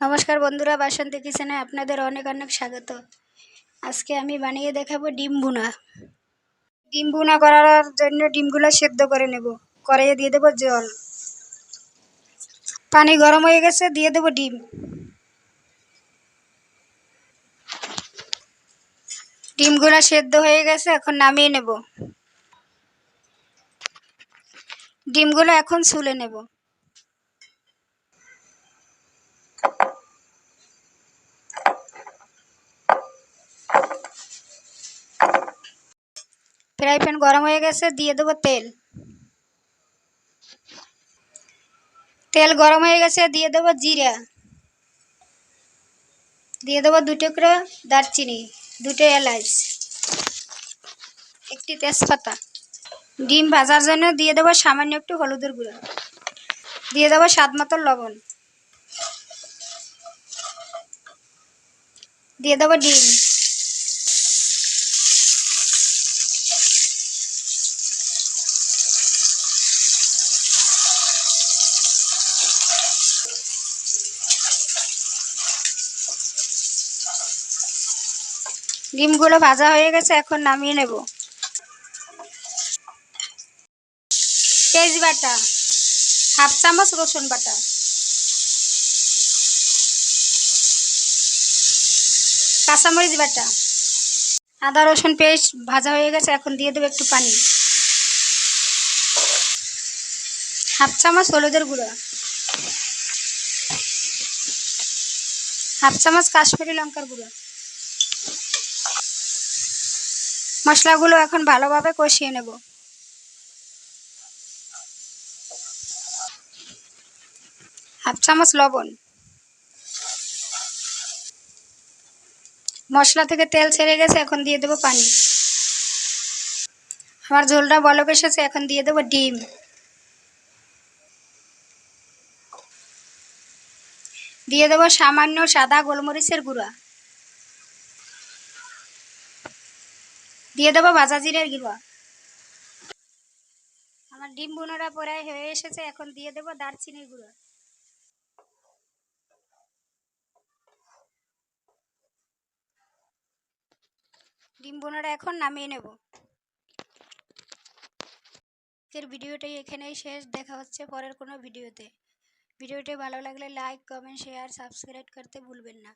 নমস্কার বন্ধুরা, বাসন্তী কিচেনে আপনাদের অনেক অনেক স্বাগত। আজকে আমি বানিয়ে দেখাবো ডিম ভুনা। ডিম ভুনা করার জন্য ডিমগুলো সেদ্ধ করে নেব। কড়াইয়ে দিয়ে দেবো জল, পানি গরম হয়ে গেছে, দিয়ে দেবো ডিম। ডিমগুলো সেদ্ধ হয়ে গেছে, এখন নামিয়ে নেব। ডিমগুলো এখন ছুলে নেব। ফ্রাই প্যান গরম হয়ে গেছে, দিয়ে দেবো তেল। তেল গরম হয়ে গেছে, দিয়ে দেবো জিরা, দিয়ে দেবো 2 টুকরো দারচিনি, 2টো এলাচ, একটি তেজপাতা। ডিম ভাজার জন্য দিয়ে দেবো সামান্য একটু হলুদের গুঁড়ো, দিয়ে দেবো স্বাদ মতো লবণ, দিয়ে দেবো ডিম। ডিমগুলো ভাজা হয়ে গেছে, এখন নামিয়ে নেব। পেঁয়াজ বাটা, হাফ চামচ রসুন বাটা, কাঁচামরিচ বাটা, আদা রসুন পেস্ট ভাজা হয়ে গেছে, এখন দিয়ে দেবো একটু পানি, হাফ চামচ হলুদের গুঁড়ো, হাফ চামচ কাশ্মীরি লঙ্কার গুঁড়ো। মশলাগুলো এখন ভালোভাবে কষিয়ে নেব। হাফ চামচ লবণ। মশলা থেকে তেল ছেড়ে গেছে, এখন দিয়ে দেবো পানি। আমার ঝোলটা বলক এসেছে, এখন দিয়ে দেবো ডিম, দিয়ে দেবো সামান্য সাদা গোলমরিচের গুঁড়া, দিয়ে দেবো ভাজা জিরের গুঁড়া। আমার ডিম ভুনাটা প্রায় হয়ে এসেছে, এখন দিয়ে দেবো দারচিনির গুঁড়ো। ডিম ভুনাটা এখন নামিয়ে নেব। আজকের ভিডিওটাই এখানেই শেষ, দেখা হচ্ছে পরের কোনো ভিডিওতে। ভিডিওটি ভালো লাগলে লাইক, কমেন্ট, শেয়ার, সাবস্ক্রাইব করতে ভুলবেন না।